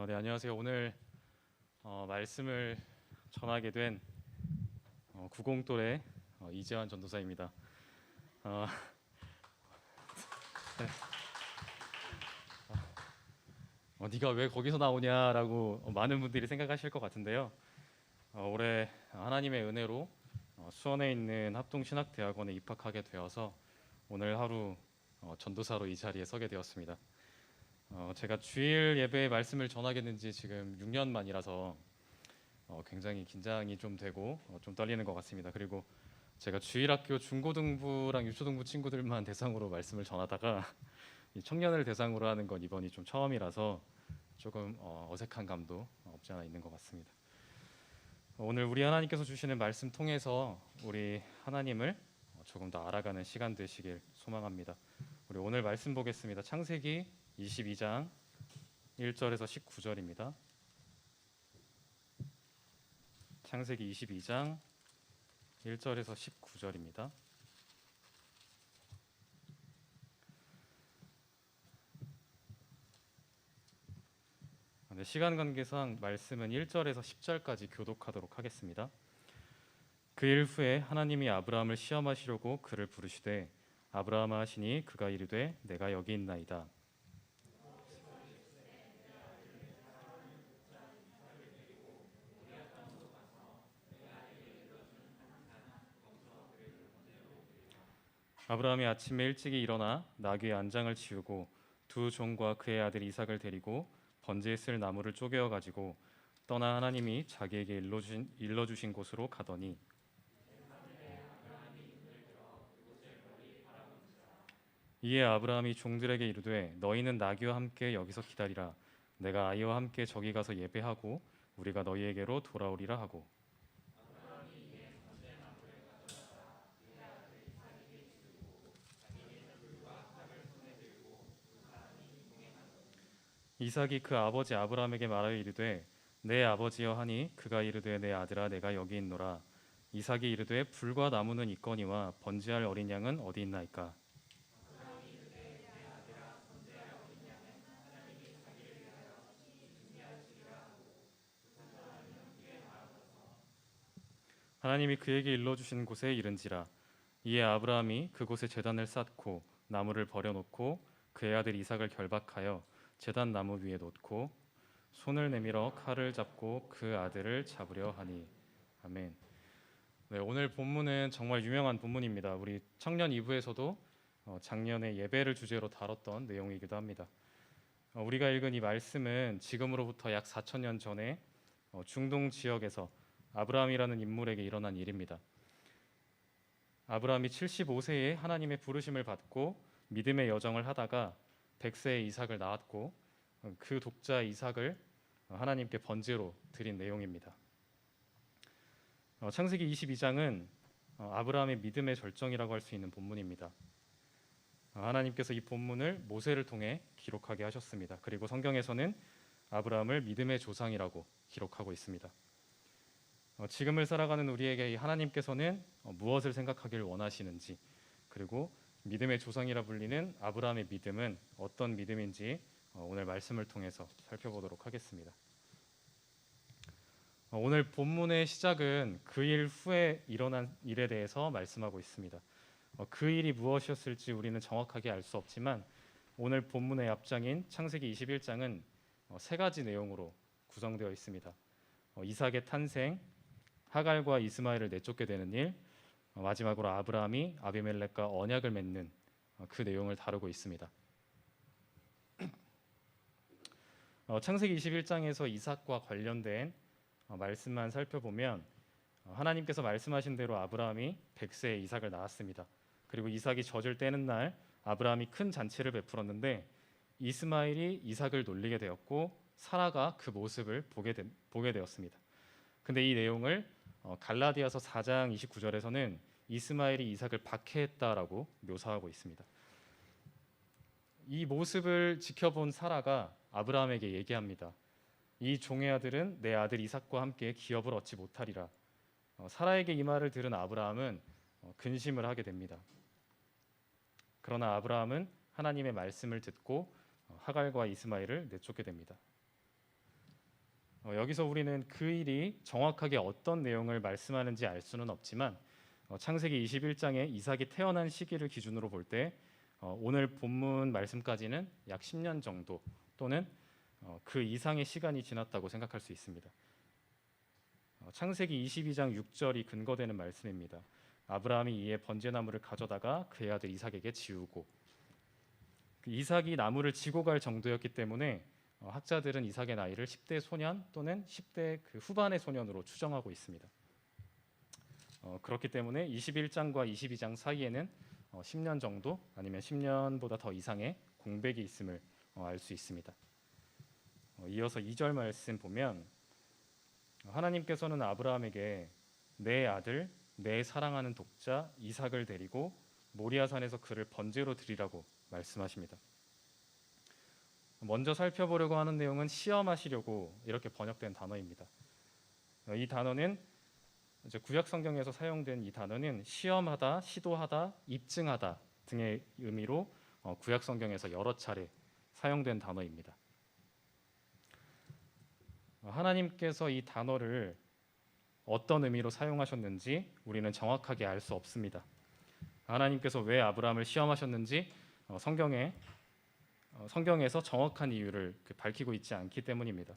네, 안녕하세요. 오늘 말씀을 전하게 된 구공돌의 이재환 전도사입니다. 어, 네. 네가 왜 거기서 나오냐라고 많은 분들이 생각하실 것 같은데요. 올해 하나님의 은혜로 수원에 있는 합동신학대학원에 입학하게 되어서 오늘 하루 전도사로 이 자리에 서게 되었습니다. 제가 주일 예배의 말씀을 전하게 된 지 지금 6년 만이라서 굉장히 긴장이 좀 되고 좀 떨리는 것 같습니다. 그리고 제가 주일학교 중고등부랑 유초등부 친구들만 대상으로 말씀을 전하다가 이 청년을 대상으로 하는 건 이번이 좀 처음이라서 조금 어색한 감도 없지 않아 있는 것 같습니다. 오늘 우리 하나님께서 주시는 말씀 통해서 우리 하나님을 조금 더 알아가는 시간 되시길 소망합니다. 우리 오늘 말씀 보겠습니다. 창세기 22장 1절에서 19절입니다. 창세기 22장 1절에서 19절입니다. 시간 관계상 말씀은 1절에서 10절까지 교독하도록 하겠습니다. 그 일 후에 하나님이 아브라함을 시험하시려고 그를 부르시되 아브라함아 하시니 그가 이르되 내가 여기 있나이다. 아브라함이 아침에 일찍이 일어나 나귀의 안장을 치우고 두 종과 그의 아들 이삭을 데리고 번제에 쓸 나무를 쪼개어 가지고 떠나 하나님이 자기에게 일러주신 곳으로 가더니 이에 아브라함이 종들에게 이르되 너희는 나귀와 함께 여기서 기다리라. 내가 아이와 함께 저기 가서 예배하고 우리가 너희에게로 돌아오리라 하고 이삭이 그 아버지 아브라함에게 말하여 이르되 내 아버지여 하니 그가 이르되 내 아들아 내가 여기 있노라. 이삭이 이르되 불과 나무는 있거니와 번제할 어린 양은 어디 있나이까. 하나님이 그에게 일러주신 곳에 이른지라. 이에 아브라함이 그곳에 제단을 쌓고 나무를 버려놓고 그의 아들 이삭을 결박하여 제단 나무 위에 놓고 손을 내밀어 칼을 잡고 그 아들을 잡으려 하니. 아멘. 네, 오늘 본문은 정말 유명한 본문입니다. 우리 청년 2부에서도 작년에 예배를 주제로 다뤘던 내용이기도 합니다. 우리가 읽은 이 말씀은 지금으로부터 약 4,000년 전에 중동 지역에서 아브라함이라는 인물에게 일어난 일입니다. 아브라함이 75세에 하나님의 부르심을 받고 믿음의 여정을 하다가 100세에 이삭을 낳았고 그 독자 이삭을 하나님께 번제로 드린 내용입니다. 창세기 22장은 아브라함의 믿음의 절정이라고 할 수 있는 본문입니다. 하나님께서 이 본문을 모세를 통해 기록하게 하셨습니다. 그리고 성경에서는 아브라함을 믿음의 조상이라고 기록하고 있습니다. 지금을 살아가는 우리에게 하나님께서는 무엇을 생각하기를 원하시는지, 그리고 믿음의 조상이라 불리는 아브라함의 믿음은 어떤 믿음인지 오늘 말씀을 통해서 살펴보도록 하겠습니다. 오늘 본문의 시작은 그 일 후에 일어난 일에 대해서 말씀하고 있습니다. 그 일이 무엇이었을지 우리는 정확하게 알 수 없지만 오늘 본문의 앞장인 창세기 21장은 세 가지 내용으로 구성되어 있습니다. 이삭의 탄생, 하갈과 이스마엘을 내쫓게 되는 일, 마지막으로 아브라함이 아비멜렉과 언약을 맺는 그 내용을 다루고 있습니다. 창세기 21장에서 이삭과 관련된 말씀만 살펴보면 하나님께서 말씀하신 대로 아브라함이 100세에 이삭을 낳았습니다. 그리고 이삭이 젖을 떼는 날 아브라함이 큰 잔치를 베풀었는데 이스마엘이 이삭을 놀리게 되었고 사라가 그 모습을 보게 되었습니다. 근데 이 내용을 갈라디아서 4장 29절에서는 이스마엘이 이삭을 박해했다라고 묘사하고 있습니다. 이 모습을 지켜본 사라가 아브라함에게 얘기합니다. 이 종의 아들은 내 아들 이삭과 함께 기업을 얻지 못하리라. 사라에게 이 말을 들은 아브라함은 근심을 하게 됩니다. 그러나 아브라함은 하나님의 말씀을 듣고 하갈과 이스마엘을 내쫓게 됩니다. 여기서 우리는 그 일이 정확하게 어떤 내용을 말씀하는지 알 수는 없지만 창세기 21장에 이삭이 태어난 시기를 기준으로 볼 때 오늘 본문 말씀까지는 약 10년 정도 또는 그 이상의 시간이 지났다고 생각할 수 있습니다. 창세기 22장 6절이 근거되는 말씀입니다. 아브라함이 이에 번제나무를 가져다가 그의 아들 이삭에게 지우고, 그 이삭이 나무를 지고 갈 정도였기 때문에 학자들은 이삭의 나이를 10대 소년 또는 10대 그 후반의 소년으로 추정하고 있습니다. 그렇기 때문에 21장과 22장 사이에는 10년 정도 아니면 10년보다 더 이상의 공백이 있음을 알 수 있습니다. 이어서 2절 말씀 보면 하나님께서는 아브라함에게 내 아들 내 사랑하는 독자 이삭을 데리고 모리아산에서 그를 번제로 드리라고 말씀하십니다. 먼저 살펴보려고 하는 내용은 시험하시려고 이렇게 번역된 단어입니다. 이 단어는 이제 구약 성경에서 사용된 이 단어는 시험하다, 시도하다, 입증하다 등의 의미로 구약 성경에서 여러 차례 사용된 단어입니다. 하나님께서 이 단어를 어떤 의미로 사용하셨는지 우리는 정확하게 알 수 없습니다. 하나님께서 왜 아브라함을 시험하셨는지 성경에서 정확한 이유를 밝히고 있지 않기 때문입니다.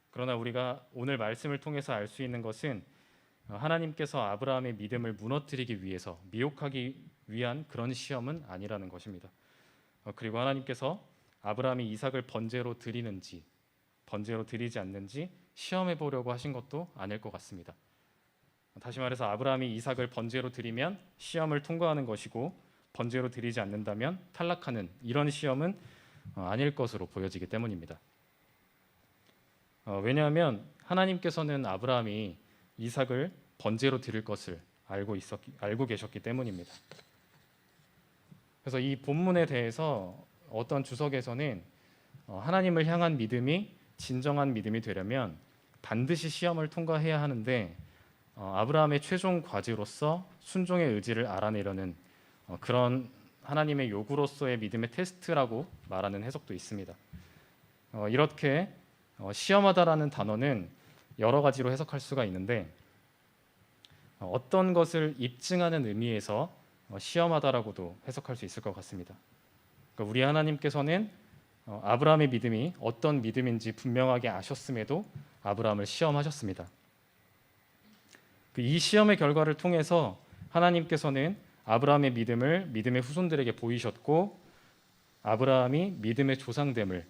그러나 우리가 오늘 말씀을 통해서 알 수 있는 것은 하나님께서 아브라함의 믿음을 무너뜨리기 위해서 미혹하기 위한 그런 시험은 아니라는 것입니다. 그리고 하나님께서 아브라함이 이삭을 번제로 드리는지 번제로 드리지 않는지 시험해 보려고 하신 것도 아닐 것 같습니다. 다시 말해서 아브라함이 이삭을 번제로 드리면 시험을 통과하는 것이고 번제로 드리지 않는다면 탈락하는 이런 시험은 아닐 것으로 보여지기 때문입니다. 왜냐하면 하나님께서는 아브라함이 이삭을 번제로 드릴 것을 알고 계셨기 때문입니다. 그래서 이 본문에 대해서 어떤 주석에서는 하나님을 향한 믿음이 진정한 믿음이 되려면 반드시 시험을 통과해야 하는데 아브라함의 최종 과제로서 순종의 의지를 알아내려는 그런 하나님의 요구로서의 믿음의 테스트라고 말하는 해석도 있습니다. 이렇게 시험하다라는 단어는 여러 가지로 해석할 수가 있는데 어떤 것을 입증하는 의미에서 시험하다라고도 해석할 수 있을 것 같습니다. 그러니까 우리 하나님께서는 아브라함의 믿음이 어떤 믿음인지 분명하게 아셨음에도 아브라함을 시험하셨습니다. 이 시험의 결과를 통해서 하나님께서는 아브라함의 믿음을 믿음의 후손들에게 보이셨고 아브라함이 믿음의 조상됨을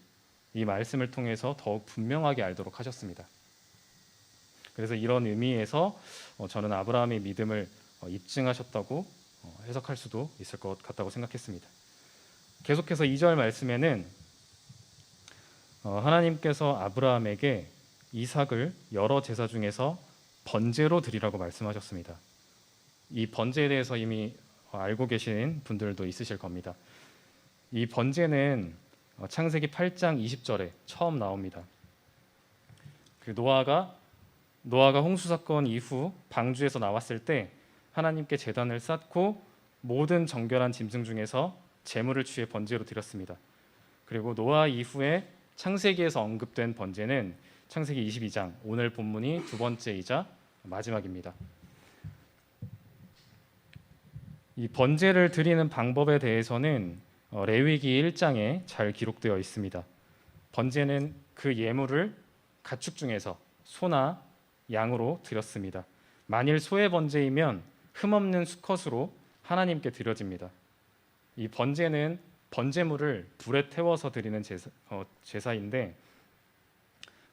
이 말씀을 통해서 더욱 분명하게 알도록 하셨습니다. 그래서 이런 의미에서 저는 아브라함의 믿음을 입증하셨다고 해석할 수도 있을 것 같다고 생각했습니다. 계속해서 2절 말씀에는 하나님께서 아브라함에게 이삭을 여러 제사 중에서 번제로 드리라고 말씀하셨습니다. 이 번제에 대해서 이미 알고 계신 분들도 있으실 겁니다. 이 번제는 창세기 8장 20절에 처음 나옵니다. 그 노아가 홍수 사건 이후 방주에서 나왔을 때 하나님께 제단을 쌓고 모든 정결한 짐승 중에서 제물을 취해 번제로 드렸습니다. 그리고 노아 이후에 창세기에서 언급된 번제는 창세기 22장, 오늘 본문이 두 번째이자 마지막입니다. 이 번제를 드리는 방법에 대해서는 레위기 1장에 잘 기록되어 있습니다. 번제는 그 예물을 가축 중에서 소나 양으로 드렸습니다. 만일 소의 번제이면 흠없는 수컷으로 하나님께 드려집니다. 이 번제는 번제물을 불에 태워서 드리는 제사인데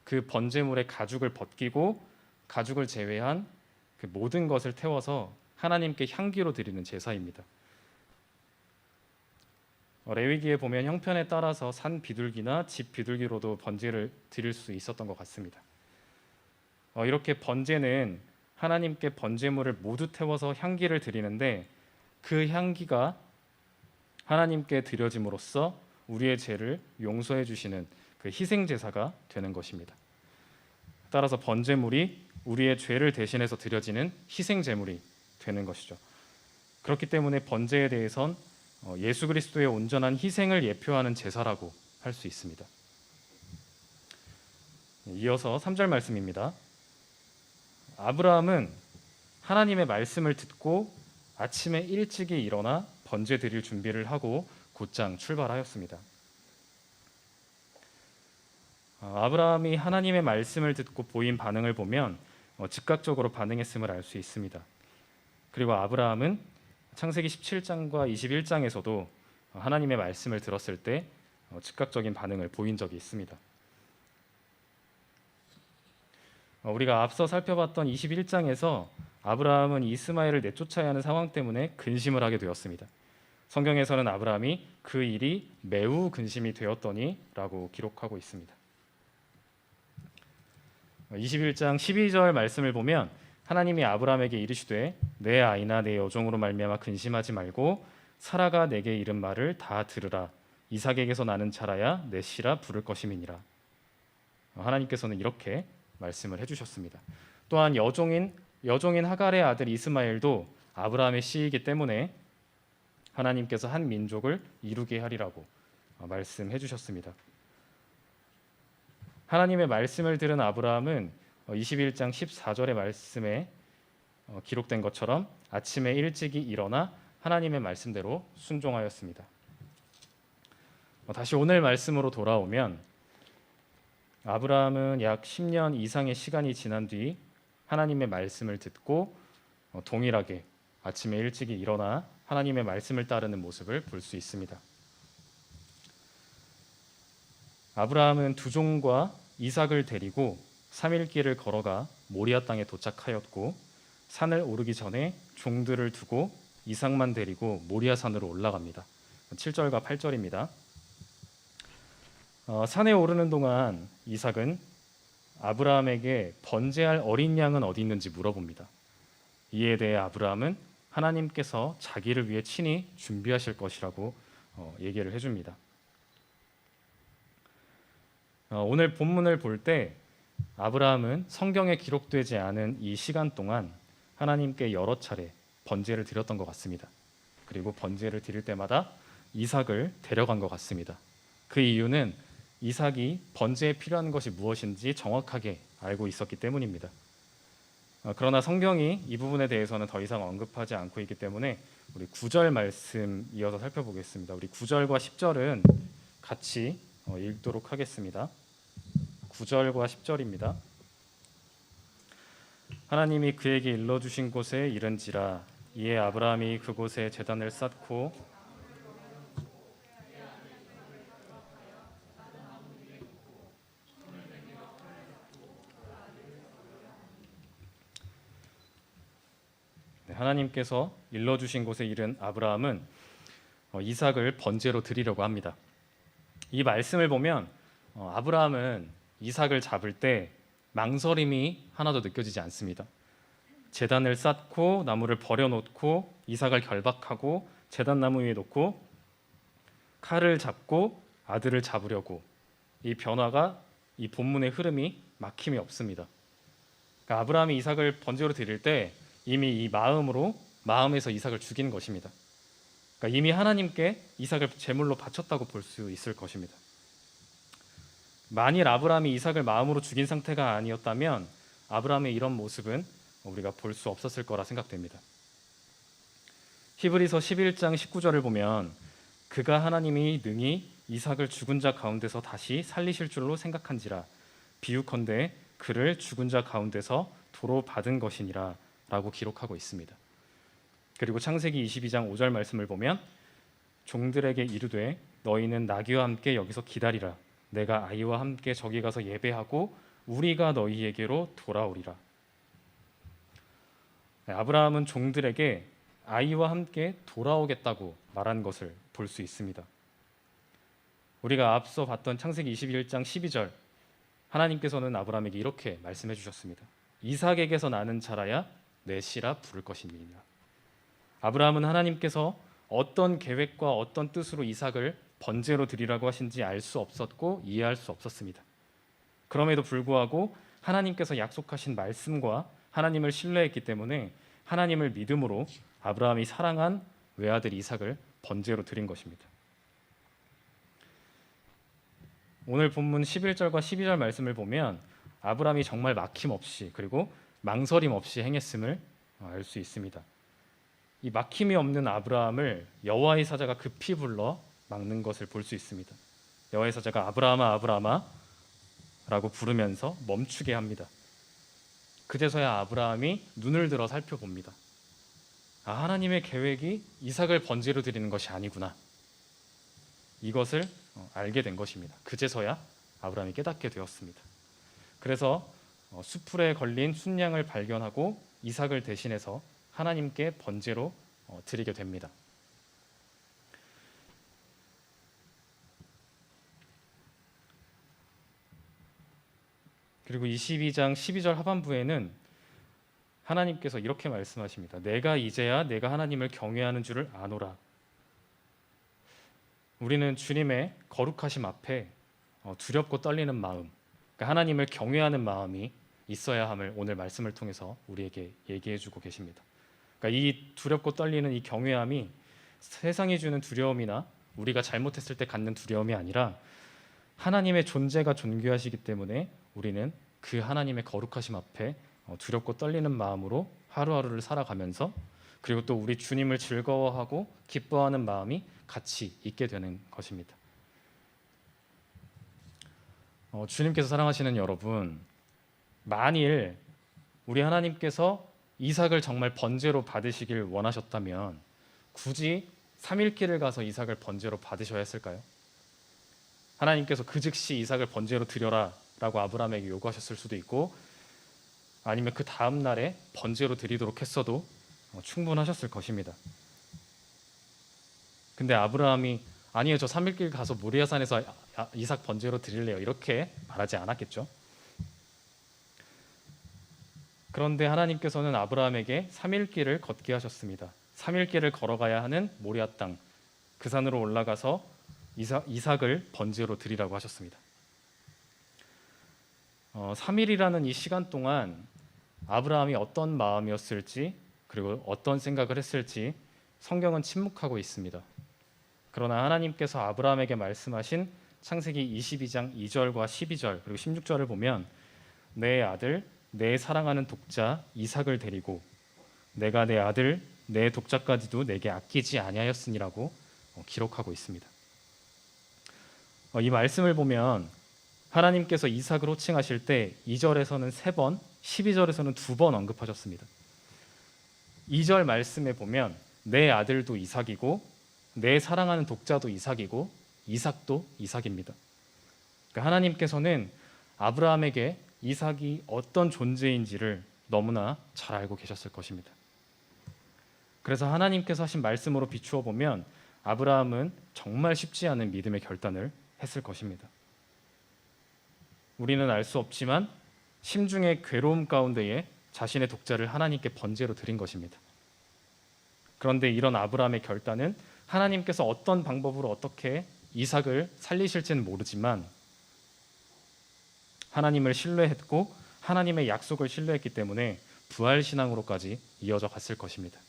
그 번제물의 가죽을 벗기고 가죽을 제외한 그 모든 것을 태워서 하나님께 향기로 드리는 제사입니다. 레위기에 보면 형편에 따라서 산 비둘기나 집 비둘기로도 번제를 드릴 수 있었던 것 같습니다. 이렇게 번제는 하나님께 번제물을 모두 태워서 향기를 드리는데 그 향기가 하나님께 드려짐으로써 우리의 죄를 용서해 주시는 그 희생 제사가 되는 것입니다. 따라서 번제물이 우리의 죄를 대신해서 드려지는 희생 제물이 되는 것이죠. 그렇기 때문에 번제에 대해선 예수 그리스도의 온전한 희생을 예표하는 제사라고 할 수 있습니다. 이어서 3절 말씀입니다. 아브라함은 하나님의 말씀을 듣고 아침에 일찍이 일어나 번제 드릴 준비를 하고 곧장 출발하였습니다. 아브라함이 하나님의 말씀을 듣고 보인 반응을 보면 즉각적으로 반응했음을 알 수 있습니다. 그리고 아브라함은 창세기 17장과 21장에서도 하나님의 말씀을 들었을 때 즉각적인 반응을 보인 적이 있습니다. 우리가 앞서 살펴봤던 21장에서 아브라함은 이스마엘을 내쫓아야 하는 상황 때문에 근심을 하게 되었습니다. 성경에서는 아브라함이 그 일이 매우 근심이 되었더니 라고 기록하고 있습니다. 21장 12절 말씀을 보면 하나님이 아브라함에게 이르시되 내 아이나 내 여종으로 말미암아 근심하지 말고 사라가 내게 이른 말을 다 들으라. 이삭에게서 나는 자라야 내 씨라 부를 것임이니라. 하나님께서는 이렇게 말씀을 해주셨습니다. 또한 여종인 하갈의 아들 이스마엘도 아브라함의 씨이기 때문에 하나님께서 한 민족을 이루게 하리라고 말씀해 주셨습니다. 하나님의 말씀을 들은 아브라함은 21장 14절의 말씀에 기록된 것처럼 아침에 일찍이 일어나 하나님의 말씀대로 순종하였습니다. 다시 오늘 말씀으로 돌아오면 아브라함은 약 10년 이상의 시간이 지난 뒤 하나님의 말씀을 듣고 동일하게 아침에 일찍이 일어나 하나님의 말씀을 따르는 모습을 볼 수 있습니다. 아브라함은 두 종과 이삭을 데리고 3일 길을 걸어가 모리아 땅에 도착하였고 산을 오르기 전에 종들을 두고 이삭만 데리고 모리아 산으로 올라갑니다. 7절과 8절입니다. 산에 오르는 동안 이삭은 아브라함에게 번제할 어린 양은 어디 있는지 물어봅니다. 이에 대해 아브라함은 하나님께서 자기를 위해 친히 준비하실 것이라고 얘기를 해줍니다. 오늘 본문을 볼 때 아브라함은 성경에 기록되지 않은 이 시간 동안 하나님께 여러 차례 번제를 드렸던 것 같습니다. 그리고 번제를 드릴 때마다 이삭을 데려간 것 같습니다. 그 이유는 이삭이 번제에 필요한 것이 무엇인지 정확하게 알고 있었기 때문입니다. 그러나 성경이 이 부분에 대해서는 더 이상 언급하지 않고 있기 때문에 우리 9절 말씀 이어서 살펴보겠습니다. 우리 9절과 10절은 같이 읽도록 하겠습니다. 9절과 10절입니다. 하나님이 그에게 일러주신 곳에 이른지라 이에 아브라함이 그곳에 제단을 쌓고 하나님께서 일러주신 곳에 이른 아브라함은 이삭을 번제로 드리려고 합니다. 이 말씀을 보면 아브라함은 이삭을 잡을 때 망설임이 하나도 느껴지지 않습니다. 제단을 쌓고 나무를 버려놓고 이삭을 결박하고 제단 나무 위에 놓고 칼을 잡고 아들을 잡으려고 이 변화가 이 본문의 흐름이 막힘이 없습니다. 그러니까 아브라함이 이삭을 번제로 드릴 때 이미 이 마음에서 이삭을 죽인 것입니다. 그러니까 이미 하나님께 이삭을 제물로 바쳤다고 볼 수 있을 것입니다. 만일 아브라함이 이삭을 마음으로 죽인 상태가 아니었다면 아브라함의 이런 모습은 우리가 볼 수 없었을 거라 생각됩니다. 히브리서 11장 19절을 보면 그가 하나님이 능히 이삭을 죽은 자 가운데서 다시 살리실 줄로 생각한지라 비유컨대 그를 죽은 자 가운데서 도로 받은 것이니라 라고 기록하고 있습니다. 그리고 창세기 22장 5절 말씀을 보면 종들에게 이르되 너희는 나귀와 함께 여기서 기다리라 내가 아이와 함께 저기 가서 예배하고 우리가 너희에게로 돌아오리라. 아브라함은 종들에게 아이와 함께 돌아오겠다고 말한 것을 볼 수 있습니다. 우리가 앞서 봤던 창세기 21장 12절 하나님께서는 아브라함에게 이렇게 말씀해 주셨습니다. 이삭에게서 나는 자라야 내 씨라 부를 것이니라. 아브라함은 하나님께서 어떤 계획과 어떤 뜻으로 이삭을 번제로 드리라고 하신지 알 수 없었고 이해할 수 없었습니다. 그럼에도 불구하고 하나님께서 약속하신 말씀과 하나님을 신뢰했기 때문에 하나님을 믿음으로 아브라함이 사랑한 외아들 이삭을 번제로 드린 것입니다. 오늘 본문 11절과 12절 말씀을 보면 아브라함이 정말 막힘없이 그리고 망설임 없이 행했음을 알 수 있습니다. 이 막힘이 없는 아브라함을 여호와의 사자가 급히 불러 막는 것을 볼 수 있습니다. 여호와의 사자가 아브라함아 아브라함아 라고 부르면서 멈추게 합니다. 그제서야 아브라함이 눈을 들어 살펴봅니다. 하나님의 계획이 이삭을 번제로 드리는 것이 아니구나. 이것을 알게 된 것입니다. 그제서야 아브라함이 깨닫게 되었습니다. 그래서 수풀에 걸린 순양을 발견하고 이삭을 대신해서 하나님께 번제로 드리게 됩니다. 그리고 22장 12절 하반부에는 하나님께서 이렇게 말씀하십니다. 내가 이제야 내가 하나님을 경외하는 줄을 아노라. 우리는 주님의 거룩하심 앞에 두렵고 떨리는 마음, 그러니까 하나님을 경외하는 마음이 있어야 함을 오늘 말씀을 통해서 우리에게 얘기해 주고 계십니다. 그러니까 이 두렵고 떨리는 이 경외함이 세상이 주는 두려움이나 우리가 잘못했을 때 갖는 두려움이 아니라 하나님의 존재가 존귀하시기 때문에 우리는 그 하나님의 거룩하심 앞에 두렵고 떨리는 마음으로 하루하루를 살아가면서 그리고 또 우리 주님을 즐거워하고 기뻐하는 마음이 같이 있게 되는 것입니다. 주님께서 사랑하시는 여러분, 만일 우리 하나님께서 이삭을 정말 번제로 받으시길 원하셨다면 굳이 3일길을 가서 이삭을 번제로 받으셔야 했을까요? 하나님께서 그 즉시 이삭을 번제로 드려라 라고 아브라함에게 요구하셨을 수도 있고 아니면 그 다음 날에 번제로 드리도록 했어도 충분하셨을 것입니다. 근데 아브라함이 아니요, 저 3일길 가서 모리아산에서 이삭 번제로 드릴래요 이렇게 말하지 않았겠죠. 그런데 하나님께서는 아브라함에게 3일길을 걷게 하셨습니다. 3일길을 걸어가야 하는 모리아 땅, 그 산으로 올라가서 이삭을 번제로 드리라고 하셨습니다. 3일이라는 이 시간 동안 아브라함이 어떤 마음이었을지 그리고 어떤 생각을 했을지 성경은 침묵하고 있습니다. 그러나 하나님께서 아브라함에게 말씀하신 창세기 22장 2절과 12절 그리고 16절을 보면 내 아들 내 사랑하는 독자 이삭을 데리고 내가 내 아들 내 독자까지도 내게 아끼지 아니하였으니라고 기록하고 있습니다. 이 말씀을 보면 하나님께서 이삭을 호칭하실 때 2절에서는 3번, 12절에서는 2번 언급하셨습니다. 2절 말씀에 보면 내 아들도 이삭이고 내 사랑하는 독자도 이삭이고 이삭도 이삭입니다. 그러니까 하나님께서는 아브라함에게 이삭이 어떤 존재인지를 너무나 잘 알고 계셨을 것입니다. 그래서 하나님께서 하신 말씀으로 비추어 보면 아브라함은 정말 쉽지 않은 믿음의 결단을 했을 것입니다. 우리는 알 수 없지만 심중의 괴로움 가운데에 자신의 독자를 하나님께 번제로 드린 것입니다. 그런데 이런 아브라함의 결단은 하나님께서 어떤 방법으로 어떻게 이삭을 살리실지는 모르지만 하나님을 신뢰했고 하나님의 약속을 신뢰했기 때문에 부활신앙으로까지 이어져 갔을 것입니다.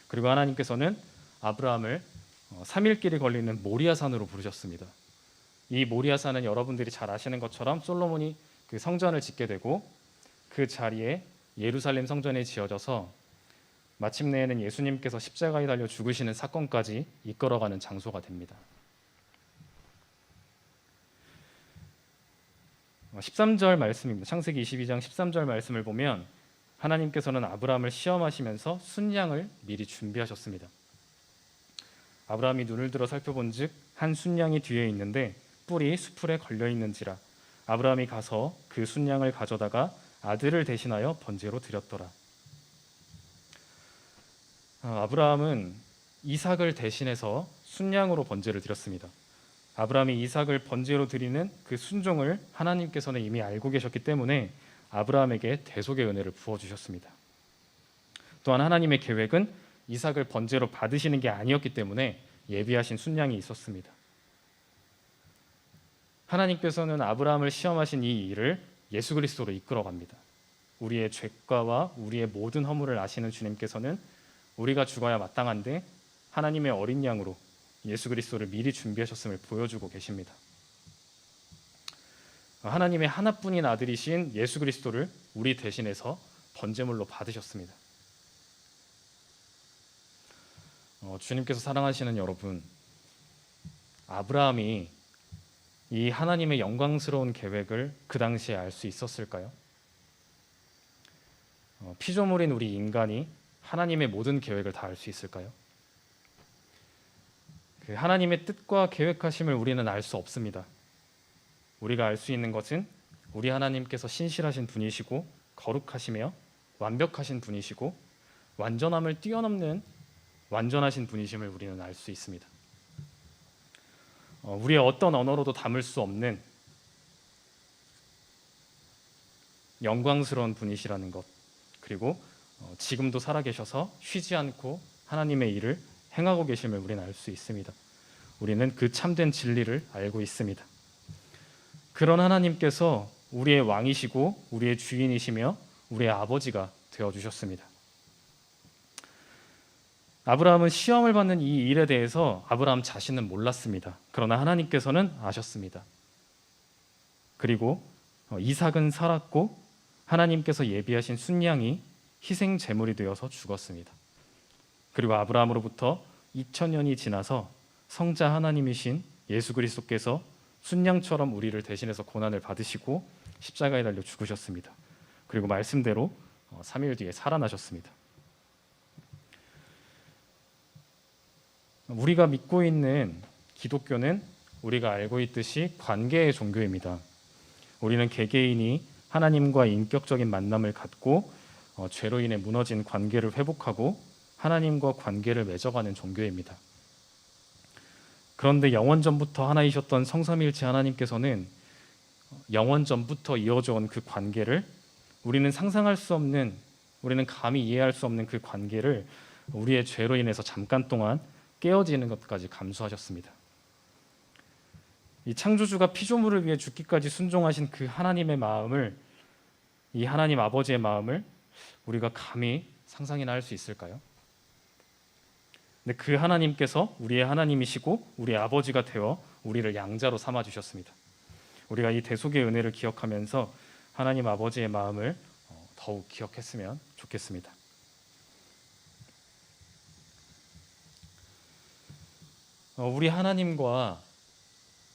그리고 하나님께서는 아브라함을 3일길이 걸리는 모리아산으로 부르셨습니다. 이 모리아산은 여러분들이 잘 아시는 것처럼 솔로몬이 그 성전을 짓게 되고 그 자리에 예루살렘 성전이 지어져서 마침내에는 예수님께서 십자가에 달려 죽으시는 사건까지 이끌어가는 장소가 됩니다. 13절 말씀입니다. 창세기 22장 13절 말씀을 보면 하나님께서는 아브라함을 시험하시면서 순양을 미리 준비하셨습니다. 아브라함이 눈을 들어 살펴본즉 한 순양이 뒤에 있는데 뿔이 수풀에 걸려 있는지라 아브라함이 가서 그 순양을 가져다가 아들을 대신하여 번제로 드렸더라. 아브라함은 이삭을 대신해서 순양으로 번제를 드렸습니다. 아브라함이 이삭을 번제로 드리는 그 순종을 하나님께서는 이미 알고 계셨기 때문에 아브라함에게 대속의 은혜를 부어주셨습니다. 또한 하나님의 계획은 이삭을 번제로 받으시는 게 아니었기 때문에 예비하신 순양이 있었습니다. 하나님께서는 아브라함을 시험하신 이 일을 예수 그리스도로 이끌어갑니다. 우리의 죄과와 우리의 모든 허물을 아시는 주님께서는 우리가 죽어야 마땅한데 하나님의 어린 양으로 예수 그리스도를 미리 준비하셨음을 보여주고 계십니다. 하나님의 하나뿐인 아들이신 예수 그리스도를 우리 대신해서 번제물로 받으셨습니다. 주님께서 사랑하시는 여러분, 아브라함이 이 하나님의 영광스러운 계획을 그 당시에 알 수 있었을까요? 피조물인 우리 인간이 하나님의 모든 계획을 다 알 수 있을까요? 그 하나님의 뜻과 계획하심을 우리는 알 수 없습니다. 우리가 알 수 있는 것은 우리 하나님께서 신실하신 분이시고 거룩하시며 완벽하신 분이시고 완전함을 뛰어넘는 완전하신 분이심을 우리는 알 수 있습니다. 우리의 어떤 언어로도 담을 수 없는 영광스러운 분이시라는 것, 그리고 지금도 살아계셔서 쉬지 않고 하나님의 일을 행하고 계심을 우리는 알 수 있습니다. 우리는 그 참된 진리를 알고 있습니다. 그런 하나님께서 우리의 왕이시고 우리의 주인이시며 우리의 아버지가 되어주셨습니다. 아브라함은 시험을 받는 이 일에 대해서 아브라함 자신은 몰랐습니다. 그러나 하나님께서는 아셨습니다. 그리고 이삭은 살았고 하나님께서 예비하신 순양이 희생 제물이 되어서 죽었습니다. 그리고 아브라함으로부터 2000년이 지나서 성자 하나님이신 예수 그리스도께서 순양처럼 우리를 대신해서 고난을 받으시고 십자가에 달려 죽으셨습니다. 그리고 말씀대로 3일 뒤에 살아나셨습니다. 우리가 믿고 있는 기독교는 우리가 알고 있듯이 관계의 종교입니다. 우리는 개개인이 하나님과 인격적인 만남을 갖고 죄로 인해 무너진 관계를 회복하고 하나님과 관계를 맺어가는 종교입니다. 그런데 영원전부터 하나이셨던 성삼위일체 하나님께서는 영원전부터 이어져 온 그 관계를 우리는 상상할 수 없는, 우리는 감히 이해할 수 없는 그 관계를 우리의 죄로 인해서 잠깐 동안 깨어지는 것까지 감수하셨습니다. 이 창조주가 피조물을 위해 죽기까지 순종하신 그 하나님의 마음을, 이 하나님 아버지의 마음을 우리가 감히 상상이나 할 수 있을까요? 근데 그 하나님께서 우리의 하나님이시고 우리의 아버지가 되어 우리를 양자로 삼아 주셨습니다. 우리가 이 대속의 은혜를 기억하면서 하나님 아버지의 마음을 더욱 기억했으면 좋겠습니다. 우리 하나님과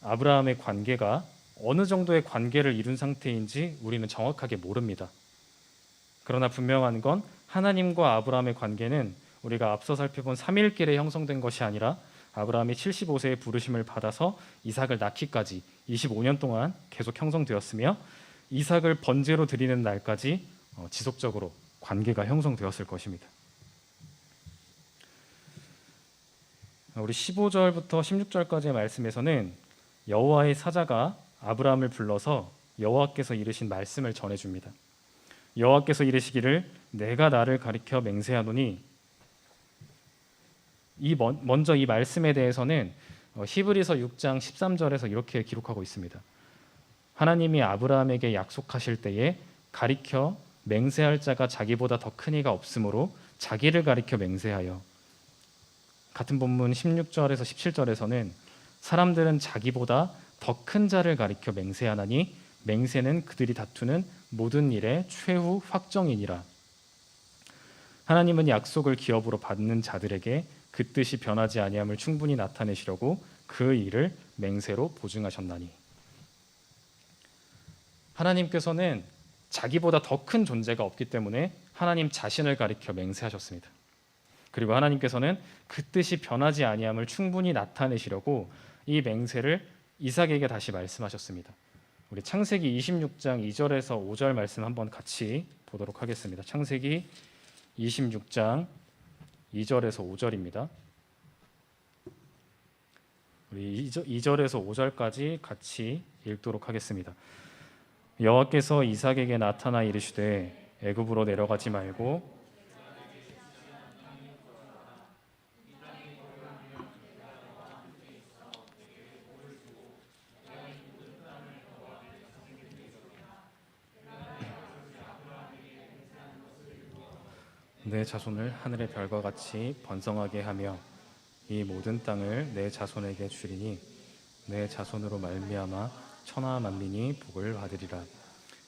아브라함의 관계가 어느 정도의 관계를 이룬 상태인지 우리는 정확하게 모릅니다. 그러나 분명한 건 하나님과 아브라함의 관계는 우리가 앞서 살펴본 3일길에 형성된 것이 아니라 아브라함이 75세의 부르심을 받아서 이삭을 낳기까지 25년 동안 계속 형성되었으며 이삭을 번제로 드리는 날까지 지속적으로 관계가 형성되었을 것입니다. 우리 15절부터 16절까지의 말씀에서는 여호와의 사자가 아브라함을 불러서 여호와께서 이르신 말씀을 전해줍니다. 여호와께서 이르시기를 내가 나를 가리켜 맹세하노니, 먼저 이 말씀에 대해서는 히브리서 6장 13절에서 이렇게 기록하고 있습니다. 하나님이 아브라함에게 약속하실 때에 가리켜 맹세할 자가 자기보다 더 큰 이가 없으므로 자기를 가리켜 맹세하여. 같은 본문 16절에서 17절에서는 사람들은 자기보다 더 큰 자를 가리켜 맹세하나니 맹세는 그들이 다투는 모든 일의 최후 확정이니라. 하나님은 약속을 기업으로 받는 자들에게 그 뜻이 변하지 아니함을 충분히 나타내시려고 그 일을 맹세로 보증하셨나니. 하나님께서는 자기보다 더 큰 존재가 없기 때문에 하나님 자신을 가리켜 맹세하셨습니다. 그리고 하나님께서는 그 뜻이 변하지 아니함을 충분히 나타내시려고 이 맹세를 이삭에게 다시 말씀하셨습니다. 우리 창세기 26장 2절에서 5절 말씀 한번 같이 보도록 하겠습니다. 창세기 26장 2절에서 5절입니다. 우리 2절에서 5절까지 같이 읽도록 하겠습니다. 여호와께서 이삭에게 나타나 이르시되 애굽으로 내려가지 말고 내 자손을 하늘의 별과 같이 번성하게 하며 이 모든 땅을 내 자손에게 주리니 내 자손으로 말미암아 천하 만민이 복을 받으리라.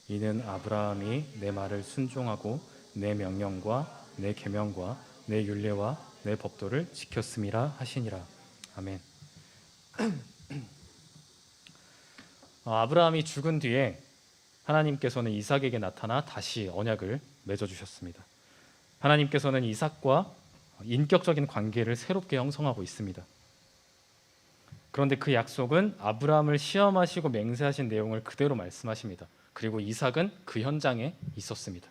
이는 아브라함이 내 말을 순종하고 내 명령과 내 계명과 내 율례와 내 법도를 지켰음이라 하시니라. 아멘. 아브라함이 죽은 뒤에 하나님께서는 이삭에게 나타나 다시 언약을 맺어주셨습니다. 하나님께서는 이삭과 인격적인 관계를 새롭게 형성하고 있습니다. 그런데 그 약속은 아브라함을 시험하시고 맹세하신 내용을 그대로 말씀하십니다. 그리고 이삭은 그 현장에 있었습니다.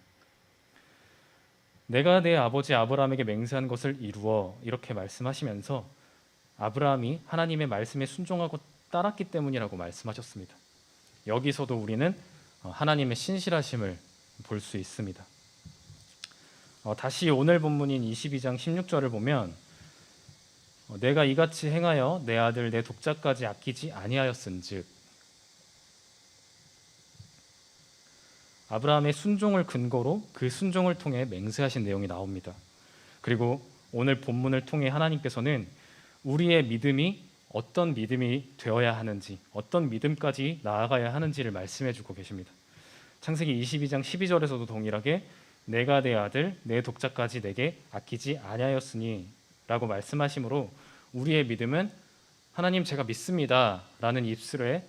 내가 내 아버지 아브라함에게 맹세한 것을 이루어, 이렇게 말씀하시면서 아브라함이 하나님의 말씀에 순종하고 따랐기 때문이라고 말씀하셨습니다. 여기서도 우리는 하나님의 신실하심을 볼 수 있습니다. 다시 오늘 본문인 22장 16절을 보면 내가 이같이 행하여 내 아들 내 독자까지 아끼지 아니하였은즉, 아브라함의 순종을 근거로 그 순종을 통해 맹세하신 내용이 나옵니다. 그리고 오늘 본문을 통해 하나님께서는 우리의 믿음이 어떤 믿음이 되어야 하는지, 어떤 믿음까지 나아가야 하는지를 말씀해 주고 계십니다. 창세기 22장 12절에서도 동일하게 내가 내 아들 내 독자까지 내게 아끼지 아니하였으니 라고 말씀하시므로 우리의 믿음은 하나님 제가 믿습니다 라는 입술의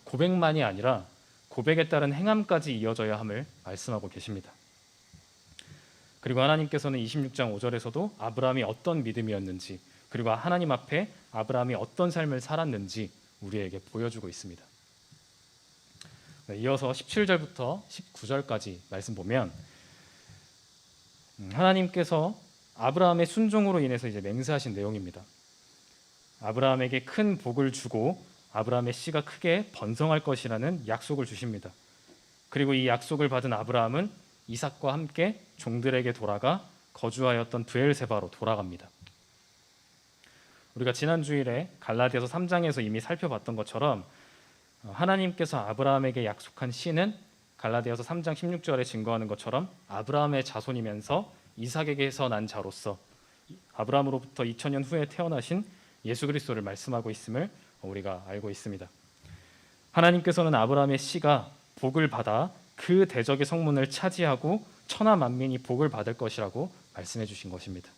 고백만이 아니라 고백에 따른 행함까지 이어져야 함을 말씀하고 계십니다. 그리고 하나님께서는 26장 5절에서도 아브라함이 어떤 믿음이었는지, 그리고 하나님 앞에 아브라함이 어떤 삶을 살았는지 우리에게 보여주고 있습니다. 이어서 17절부터 19절까지 말씀 보면 하나님께서 아브라함의 순종으로 인해서 이제 맹세하신 내용입니다. 아브라함에게 큰 복을 주고 아브라함의 씨가 크게 번성할 것이라는 약속을 주십니다. 그리고 이 약속을 받은 아브라함은 이삭과 함께 종들에게 돌아가 거주하였던 브엘세바로 돌아갑니다. 우리가 지난 주일에 갈라디아서 3장에서 이미 살펴봤던 것처럼 하나님께서 아브라함에게 약속한 씨는 갈라디아서 3장 16절에 증거하는 것처럼 아브라함의 자손이면서 이삭에게서 난 자로서 아브라함으로부터 2000년 후에 태어나신 예수 그리스도를 말씀하고 있음을 우리가 알고 있습니다. 하나님께서는 아브라함의 씨가 복을 받아 그 대적의 성문을 차지하고 천하 만민이 복을 받을 것이라고 말씀해 주신 것입니다.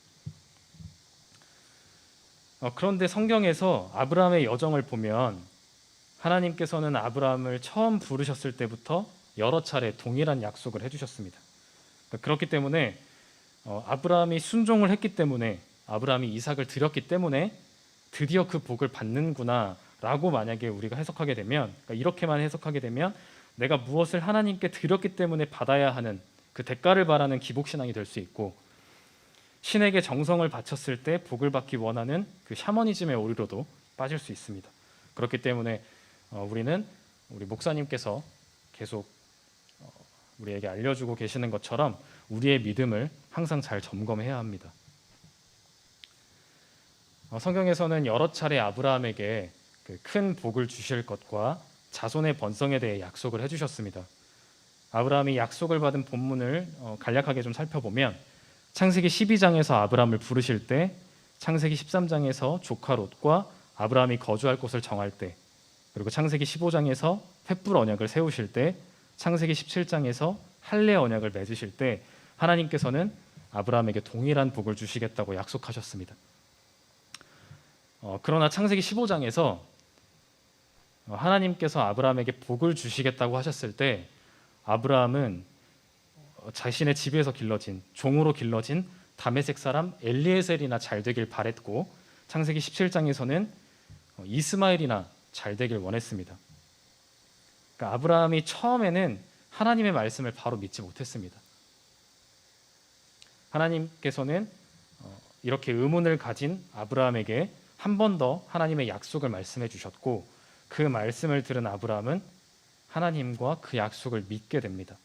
그런데 성경에서 아브라함의 여정을 보면 하나님께서는 아브라함을 처음 부르셨을 때부터 여러 차례 동일한 약속을 해주셨습니다. 그렇기 때문에 아브라함이 순종을 했기 때문에, 아브라함이 이삭을 드렸기 때문에 드디어 그 복을 받는구나 라고 만약에 우리가 해석하게 되면, 그러니까 이렇게만 해석하게 되면 내가 무엇을 하나님께 드렸기 때문에 받아야 하는 그 대가를 바라는 기복신앙이 될 수 있고, 신에게 정성을 바쳤을 때 복을 받기 원하는 그 샤머니즘의 오류로도 빠질 수 있습니다. 그렇기 때문에 우리는 우리 목사님께서 계속 우리에게 알려주고 계시는 것처럼 우리의 믿음을 항상 잘 점검해야 합니다. 성경에서는 여러 차례 아브라함에게 큰 복을 주실 것과 자손의 번성에 대해 약속을 해주셨습니다. 아브라함이 약속을 받은 본문을 간략하게 좀 살펴보면 창세기 12장에서 아브라함을 부르실 때, 창세기 13장에서 조카 롯과 아브라함이 거주할 곳을 정할 때, 그리고 창세기 15장에서 횃불 언약을 세우실 때, 창세기 17장에서 할례 언약을 맺으실 때 하나님께서는 아브라함에게 동일한 복을 주시겠다고 약속하셨습니다. 그러나 창세기 15장에서 하나님께서 아브라함에게 복을 주시겠다고 하셨을 때 아브라함은 자신의 집에서 길러진, 종으로 길러진 다메섹 사람 엘리에셀이나 잘 되길 바랬고, 창세기 17장에서는 이스마엘이나 잘 되길 원했습니다. 그러니까 아브라함이 처음에는 하나님의 말씀을 바로 믿지 못했습니다. 하나님께서는 이렇게 의문을 가진 아브라함에게 한 번 더 하나님의 약속을 말씀해 주셨고, 그 말씀을 들은 아브라함은 하나님과 그 약속을 믿게 됩니다.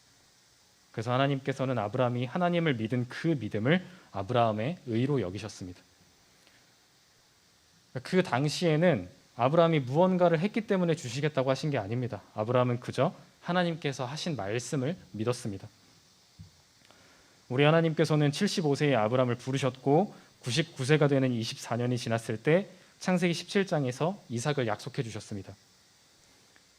그래서 하나님께서는 아브라함이 하나님을 믿은 그 믿음을 아브라함의 의로 여기셨습니다. 그 당시에는 아브라함이 무언가를 했기 때문에 주시겠다고 하신 게 아닙니다. 아브라함은 그저 하나님께서 하신 말씀을 믿었습니다. 우리 하나님께서는 75세의 아브라함을 부르셨고 99세가 되는 24년이 지났을 때 창세기 17장에서 이삭을 약속해 주셨습니다.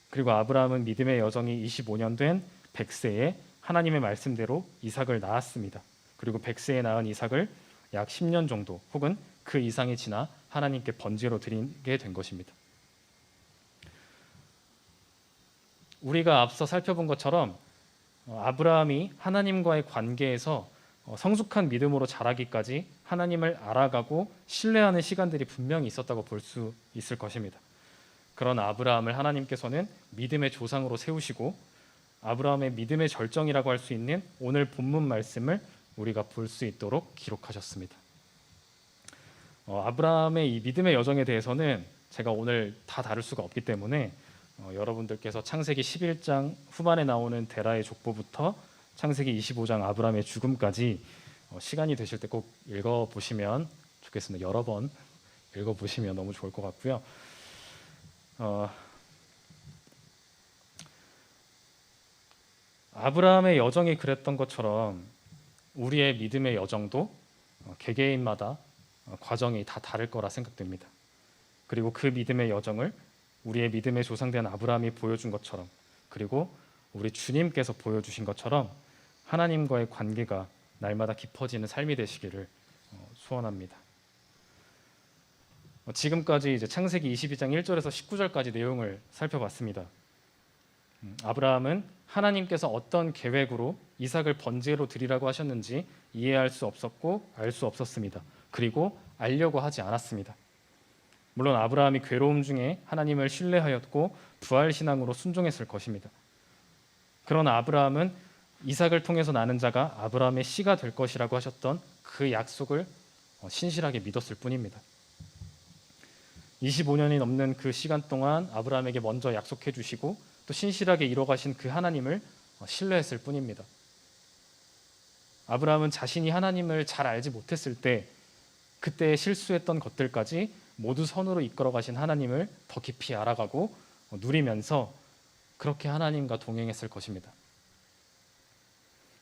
그리고 아브라함은 믿음의 여정이 25년 된 100세에 하나님의 말씀대로 이삭을 낳았습니다. 그리고 100세에 낳은 이삭을 약 10년 정도 혹은 그 이상이 지나 하나님께 번제로 드리게 된 것입니다. 우리가 앞서 살펴본 것처럼 아브라함이 하나님과의 관계에서 성숙한 믿음으로 자라기까지 하나님을 알아가고 신뢰하는 시간들이 분명히 있었다고 볼 수 있을 것입니다. 그런 아브라함을 하나님께서는 믿음의 조상으로 세우시고 아브라함의 믿음의 절정이라고 할 수 있는 오늘 본문 말씀을 우리가 볼 수 있도록 기록하셨습니다. 아브라함의 이 믿음의 여정에 대해서는 제가 오늘 다 다룰 수가 없기 때문에 여러분들께서 창세기 11장 후반에 나오는 데라의 족보부터 창세기 25장 아브라함의 죽음까지 시간이 되실 때 꼭 읽어보시면 좋겠습니다. 여러 번 읽어보시면 너무 좋을 것 같고요. 아브라함의 여정이 그랬던 것처럼 우리의 믿음의 여정도 개개인마다 과정이 다 다를 거라 생각됩니다. 그리고 그 믿음의 여정을 우리의 믿음의 조상된 아브라함이 보여준 것처럼, 그리고 우리 주님께서 보여주신 것처럼 하나님과의 관계가 날마다 깊어지는 삶이 되시기를 소원합니다. 지금까지 이제 창세기 22장 1절에서 19절까지 내용을 살펴봤습니다. 아브라함은 하나님께서 어떤 계획으로 이삭을 번제로 드리라고 하셨는지 이해할 수 없었고 알 수 없었습니다. 그리고 알려고 하지 않았습니다. 물론 아브라함이 괴로움 중에 하나님을 신뢰하였고 부활신앙으로 순종했을 것입니다. 그러나 아브라함은 이삭을 통해서 나는 자가 아브라함의 씨가 될 것이라고 하셨던 그 약속을 신실하게 믿었을 뿐입니다. 25년이 넘는 그 시간 동안 아브라함에게 먼저 약속해 주시고 또 신실하게 이뤄가신 그 하나님을 신뢰했을 뿐입니다. 아브라함은 자신이 하나님을 잘 알지 못했을 때 그때 실수했던 것들까지 모두 선으로 이끌어 가신 하나님을 더 깊이 알아가고 누리면서 그렇게 하나님과 동행했을 것입니다.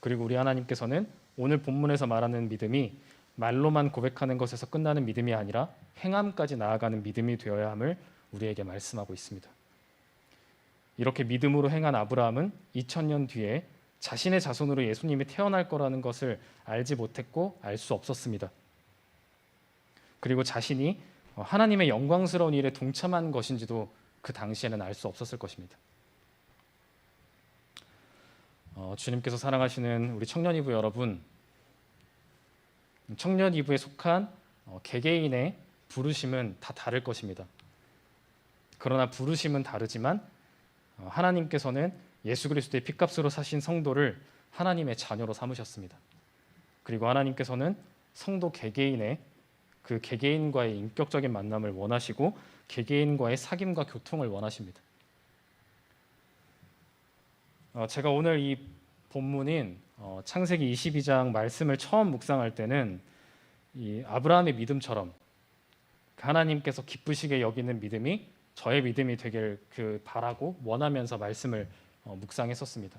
그리고 우리 하나님께서는 오늘 본문에서 말하는 믿음이 말로만 고백하는 것에서 끝나는 믿음이 아니라 행함까지 나아가는 믿음이 되어야 함을 우리에게 말씀하고 있습니다. 이렇게 믿음으로 행한 아브라함은 2000년 뒤에 자신의 자손으로 예수님이 태어날 거라는 것을 알지 못했고 알 수 없었습니다. 그리고 자신이 하나님의 영광스러운 일에 동참한 것인지도 그 당시에는 알 수 없었을 것입니다. 주님께서 사랑하시는 우리 청년 이부 여러분, 청년 이부에 속한 개개인의 부르심은 다 다를 것입니다. 그러나 부르심은 다르지만 하나님께서는 예수 그리스도의 핏값으로 사신 성도를 하나님의 자녀로 삼으셨습니다. 그리고 하나님께서는 성도 개개인의 그 개개인과의 인격적인 만남을 원하시고 개개인과의 사귐과 교통을 원하십니다. 제가 오늘 이 본문인 창세기 22장 말씀을 처음 묵상할 때는 이 아브라함의 믿음처럼 하나님께서 기쁘시게 여기는 믿음이 저의 믿음이 되길 바라고 원하면서 말씀을 묵상했었습니다.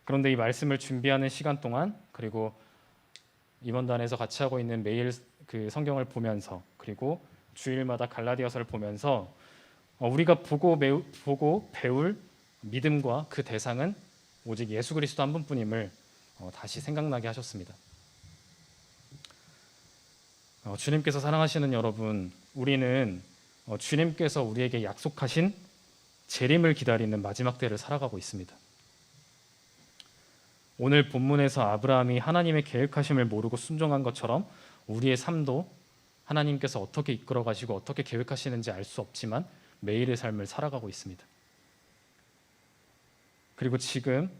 그런데 이 말씀을 준비하는 시간 동안, 그리고 임원단에서 같이 하고 있는 매일 그 성경을 보면서, 그리고 주일마다 갈라디아서를 보면서 우리가 보고 배울 믿음과 그 대상은 오직 예수 그리스도 한 분뿐임을 다시 생각나게 하셨습니다. 주님께서 사랑하시는 여러분, 우리는 주님께서 우리에게 약속하신 재림을 기다리는 마지막 때를 살아가고 있습니다. 오늘 본문에서 아브라함이 하나님의 계획하심을 모르고 순종한 것처럼 우리의 삶도 하나님께서 어떻게 이끌어 가시고 어떻게 계획하시는지 알 수 없지만 매일의 삶을 살아가고 있습니다. 그리고 지금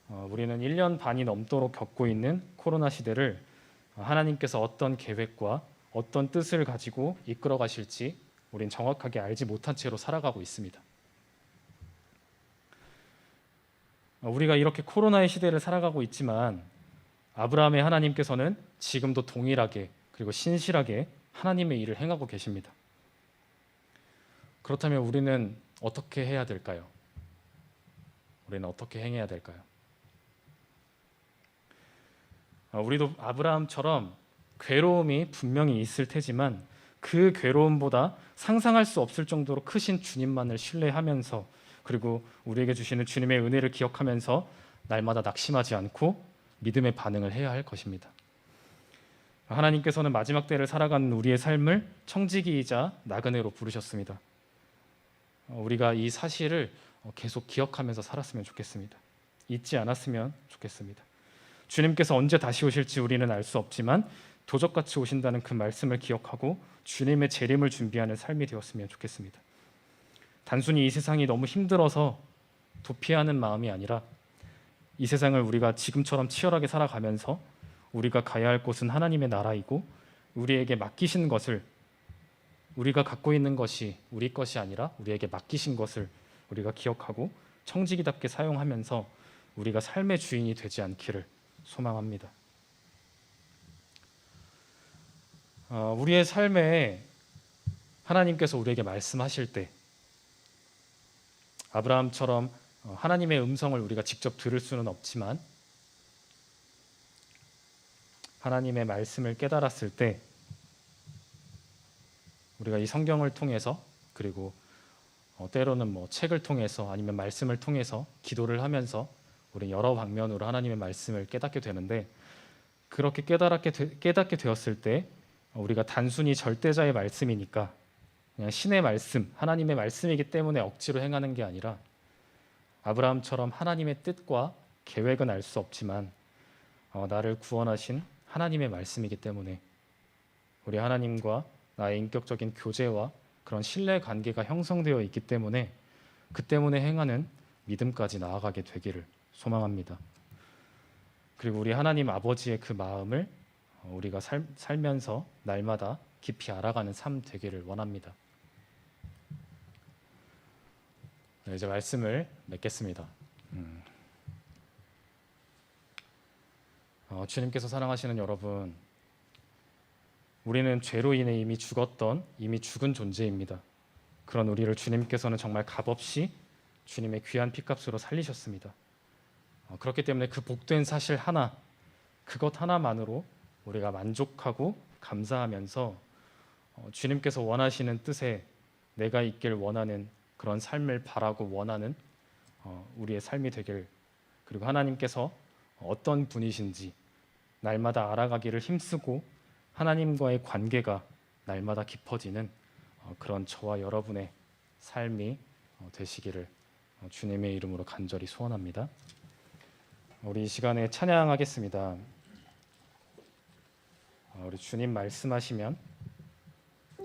우리는 1년 반이 넘도록 겪고 있는 코로나 시대를 하나님께서 어떤 계획과 어떤 뜻을 가지고 이끌어 가실지 우린 정확하게 알지 못한 채로 살아가고 있습니다. 우리가 이렇게 코로나의 시대를 살아가고 있지만 아브라함의 하나님께서는 지금도 동일하게 그리고 신실하게 하나님의 일을 행하고 계십니다. 그렇다면 우리는 어떻게 해야 될까요? 우리는 어떻게 행해야 될까요? 우리도 아브라함처럼 괴로움이 분명히 있을 테지만 그 괴로움보다 상상할 수 없을 정도로 크신 주님만을 신뢰하면서 그리고 우리에게 주시는 주님의 은혜를 기억하면서 날마다 낙심하지 않고 믿음의 반응을 해야 할 것입니다. 하나님께서는 마지막 때를 살아가는 우리의 삶을 청지기이자 나그네로 부르셨습니다. 우리가 이 사실을 계속 기억하면서 살았으면 좋겠습니다. 잊지 않았으면 좋겠습니다. 주님께서 언제 다시 오실지 우리는 알 수 없지만 도적같이 오신다는 그 말씀을 기억하고 주님의 재림을 준비하는 삶이 되었으면 좋겠습니다. 단순히 이 세상이 너무 힘들어서 도피하는 마음이 아니라 이 세상을 우리가 지금처럼 치열하게 살아가면서 우리가 가야 할 곳은 하나님의 나라이고 우리에게 맡기신 것을, 우리가 갖고 있는 것이 우리 것이 아니라 우리에게 맡기신 것을 우리가 기억하고 청지기답게 사용하면서 우리가 삶의 주인이 되지 않기를 소망합니다. 우리의 삶에 하나님께서 우리에게 말씀하실 때 아브라함처럼 하나님의 음성을 우리가 직접 들을 수는 없지만 하나님의 말씀을 깨달았을 때 우리가 이 성경을 통해서, 그리고 때로는 책을 통해서 아니면 말씀을 통해서 기도를 하면서 우리 여러 방면으로 하나님의 말씀을 깨닫게 되는데, 그렇게 깨닫게 되었을 때 우리가 단순히 절대자의 말씀이니까 그냥 신의 말씀, 하나님의 말씀이기 때문에 억지로 행하는 게 아니라 아브라함처럼 하나님의 뜻과 계획은 알 수 없지만 나를 구원하신 하나님의 말씀이기 때문에 우리 하나님과 나의 인격적인 교제와 그런 신뢰 관계가 형성되어 있기 때문에 그 때문에 행하는 믿음까지 나아가게 되기를 소망합니다. 그리고 우리 하나님 아버지의 그 마음을 우리가 살면서 날마다 깊이 알아가는 삶 되기를 원합니다. 이제 말씀을 맺겠습니다. 주님께서 사랑하시는 여러분, 우리는 죄로 인해 이미 죽은 존재입니다. 그런 우리를 주님께서는 정말 값없이 주님의 귀한 피값으로 살리셨습니다. 그렇기 때문에 그 복된 사실 하나, 그것 하나만으로 우리가 만족하고 감사하면서 주님께서 원하시는 뜻에 내가 있길 원하는 그런 삶을 바라고 원하는 우리의 삶이 되길, 그리고 하나님께서 어떤 분이신지 날마다 알아가기를 힘쓰고 하나님과의 관계가 날마다 깊어지는 그런 저와 여러분의 삶이 되시기를 주님의 이름으로 간절히 소원합니다. 우리 이 시간에 찬양하겠습니다. 우리 주님 말씀하시면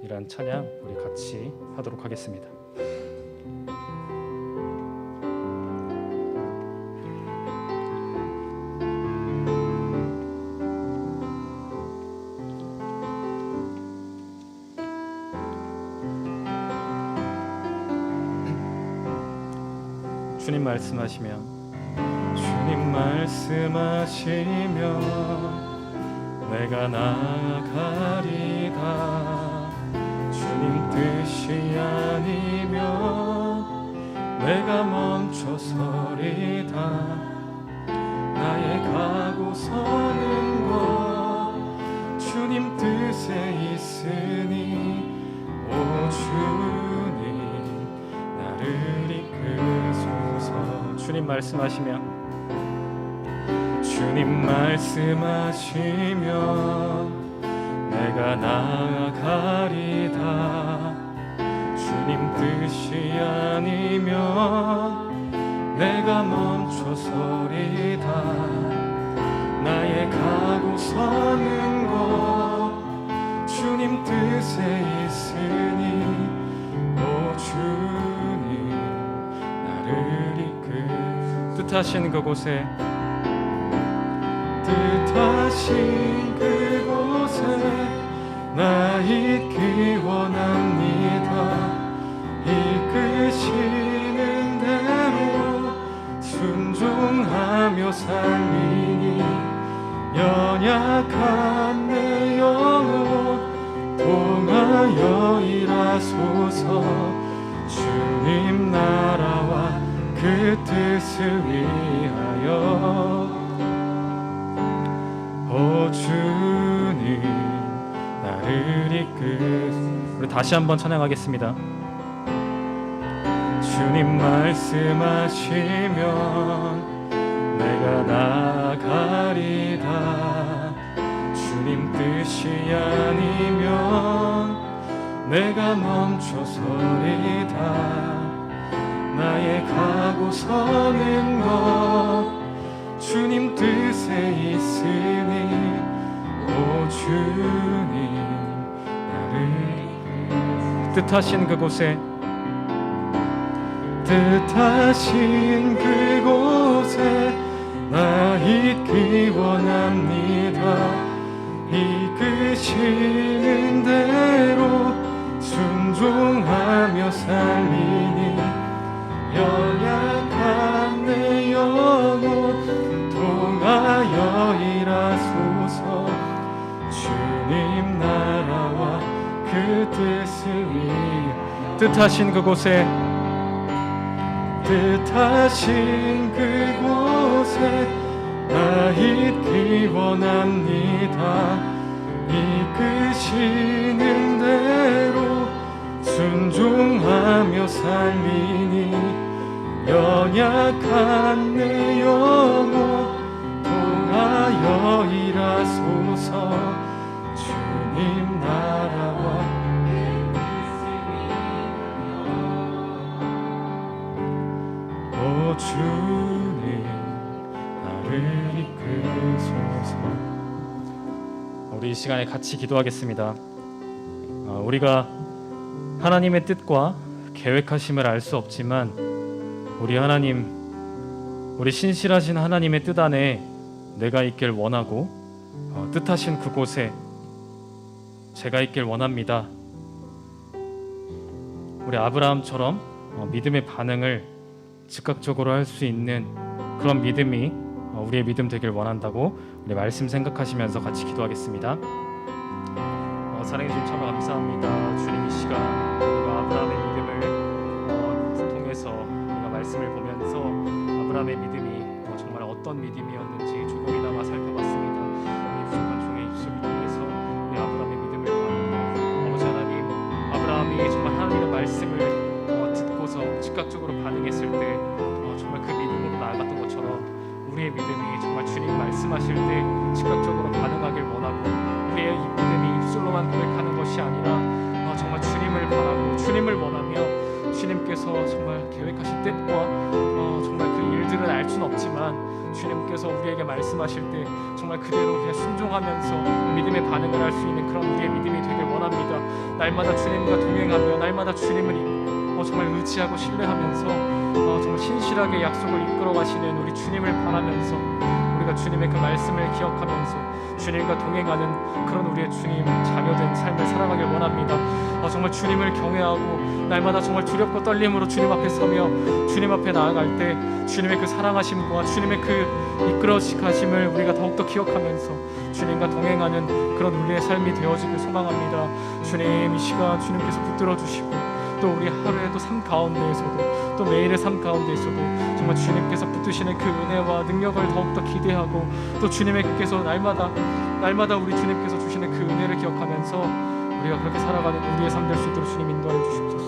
이란 찬양 우리 같이 하도록 하겠습니다. 주님 말씀하시면, 주님 말씀하시면 내가 나아가리다. 주님 뜻이 아니면 내가 멈춰서리다. 나의 가고 서는 것 주님 뜻에 있으니 오 주님 나를 이끄소서. 주님 말씀하시면, 주님 말씀하시면 내가 나아가리다. 주님 뜻이 아니면 내가 멈춰서리다. 나의 가고 서는 것 주님 뜻에 있으니 오 주님 나를 뜻하신 그곳에 나 있기 원합니다. 이끄시는 대로 순종하며 살리니 연약한 내 영혼 통하여 일하소서. 주님 나라와 그 뜻을 위하여 오 주님 나를 이끄. 우리 다시 한번 찬양하겠습니다. 주님 말씀하시면 내가 나가리다. 주님 뜻이 아니면 내가 멈춰서리다. 나의 가고 서는 것 주님 뜻에 있으니 오 주님 나를 뜻하신 그곳에 나 있기 원합니다. 이끄시는 대로 순종하며 살리니 연약한 내 영혼 통하여 일하소서. 주님 나라와 그 뜻을 위해 뜻하신 그곳에 나 있기 원합니다. 이끄시는 대로 순종하며 살리니 연약한 내 영혼 통하여 일하소서. 주님 나라와 오 주님 나를 이끄소서. 우리 이 시간에 같이 기도하겠습니다. 우리가 하나님의 뜻과 계획하심을 알 수 없지만 우리 하나님, 우리 신실하신 하나님의 뜻 안에 내가 있길 원하고 뜻하신 그곳에 제가 있길 원합니다. 우리 아브라함처럼 믿음의 반응을 즉각적으로 할 수 있는 그런 믿음이 우리의 믿음 되길 원한다고 우리 말씀 생각하시면서 같이 기도하겠습니다. 사랑해 주님 참 감사합니다. 주님 이 시간 우리가 아브라함의 믿음을 통해서 우리가 말씀을 보면서 아브라함의 믿음이 정말 어떤 믿음이었는지 조금이나마 살펴봤습니다. 이 부족한 종의 입술을 통해서 우리 아브라함의 믿음을 보았는데 아버지 하나님, 아브라함이 정말 하나님의 말씀을 듣고서 즉각적으로 반응했을 때 정말 그 믿음으로 나아갔던 것처럼 우리의 믿음이 정말 주님 말씀하실 때 즉각적으로 반응하길 원하고 우리의 이 믿음이 입술로만 고백하는 것이 아니라 정말 주님을 바라고 주님을 원하며 주님께서 정말 계획하신 뜻과 정말 그 일들을 알 수는 없지만 주님께서 우리에게 말씀하실 때 정말 그대로 그냥 순종하면서 믿음의 반응을 할 수 있는 그런 우리의 믿음이 되길 원합니다. 날마다 주님과 동행하며 날마다 주님을 정말 의지하고 신뢰하면서 정말 신실하게 약속을 이끌어 가시는 우리 주님을 바라면서 우리가 주님의 그 말씀을 기억하면서 주님과 동행하는 그런 우리의 주님 자녀된 삶을 살아가길 원합니다. 정말 주님을 경외하고 날마다 정말 두렵고 떨림으로 주님 앞에 서며 주님 앞에 나아갈 때 주님의 그 사랑하심과 주님의 그 이끌어가심을 우리가 더욱더 기억하면서 주님과 동행하는 그런 우리의 삶이 되어지길 소망합니다. 주님 이 시간 주님께서 붙들어 주시고 또 우리 하루의 또 삶 가운데에서도 또 매일의 삶 가운데에서도 정말 주님께서 붙드시는 그 은혜와 능력을 더욱더 기대하고 또 주님께서 날마다 우리 주님께서 주시는 그 은혜를 기억하면서 우리가 그렇게 살아가는 우리의 삶 될 수 있도록 주님 인도하여 주시옵소서.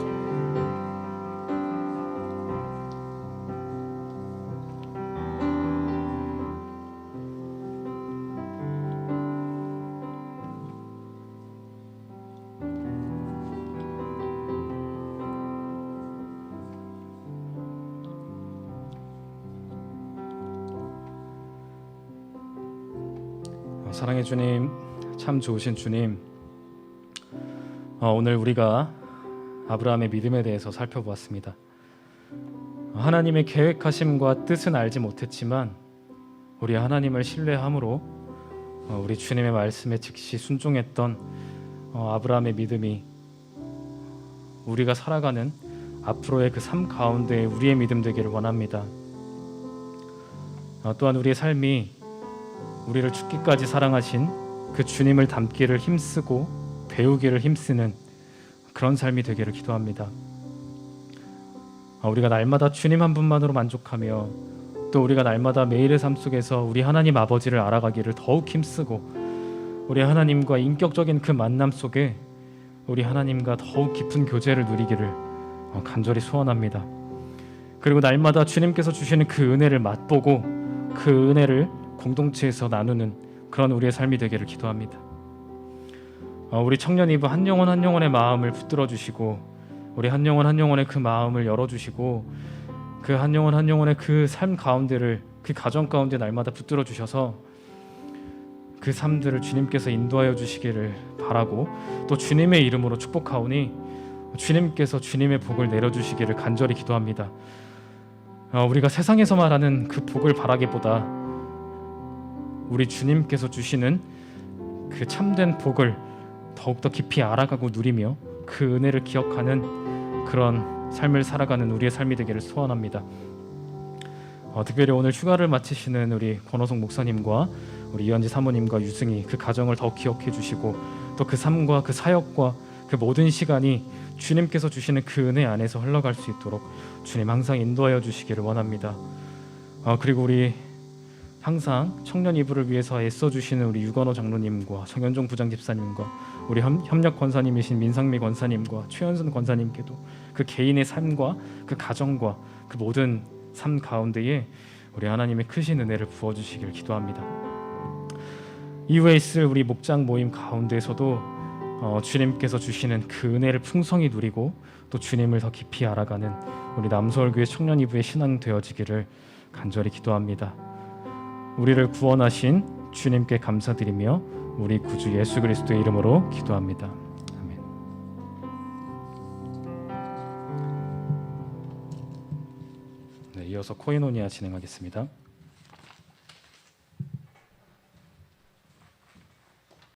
사랑해 주님, 참 좋으신 주님, 오늘 우리가 아브라함의 믿음에 대해서 살펴보았습니다. 하나님의 계획하심과 뜻은 알지 못했지만 우리 하나님을 신뢰함으로 우리 주님의 말씀에 즉시 순종했던 아브라함의 믿음이 우리가 살아가는 앞으로의 그 삶 가운데 우리의 믿음 되기를 원합니다. 또한 우리의 삶이 우리를 죽기까지 사랑하신 그 주님을 닮기를 힘쓰고 배우기를 힘쓰는 그런 삶이 되기를 기도합니다. 우리가 날마다 주님 한 분만으로 만족하며 또 우리가 날마다 매일의 삶 속에서 우리 하나님 아버지를 알아가기를 더욱 힘쓰고 우리 하나님과 인격적인 그 만남 속에 우리 하나님과 더욱 깊은 교제를 누리기를 간절히 소원합니다. 그리고 날마다 주님께서 주시는 그 은혜를 맛보고 그 은혜를 공동체에서 나누는 그런 우리의 삶이 되기를 기도합니다. 우리 청년 이브 한 영혼 한 영혼의 마음을 붙들어 주시고 우리 한 영혼 한 영혼의 그 마음을 열어 주시고 그 한 영혼 한 영혼의 그 삶 가운데를 그 가정 가운데 날마다 붙들어 주셔서 그 삶들을 주님께서 인도하여 주시기를 바라고 또 주님의 이름으로 축복하오니 주님께서 주님의 복을 내려주시기를 간절히 기도합니다. 우리가 세상에서 말하는 그 복을 바라기보다 우리 주님께서 주시는 그 참된 복을 더욱더 깊이 알아가고 누리며 그 은혜를 기억하는 그런 삶을 살아가는 우리의 삶이 되기를 소원합니다. 특별히 오늘 휴가를 마치시는 우리 권호성 목사님과 우리 이현지 사모님과 유승희 그 가정을 더 기억해 주시고 또 그 삶과 그 사역과 그 모든 시간이 주님께서 주시는 그 은혜 안에서 흘러갈 수 있도록 주님 항상 인도하여 주시기를 원합니다. 그리고 우리 항상 청년 이브를 위해서 애써 주시는 우리 유건호 장로님과 정현종 부장 집사님과 우리 협력 권사님이신 민상미 권사님과 최현순 권사님께도 그 개인의 삶과 그 가정과 그 모든 삶 가운데에 우리 하나님의 크신 은혜를 부어 주시기를 기도합니다. 이후에 있을 우리 목장 모임 가운데서도 주님께서 주시는 그 은혜를 풍성히 누리고 또 주님을 더 깊이 알아가는 우리 남서울교회 청년 이브의 신앙 되어지기를 간절히 기도합니다. 우리를 구원하신 주님께 감사드리며 우리 구주 예수 그리스도의 이름으로 기도합니다. 아멘. 네, 이어서 코이노니아 진행하겠습니다.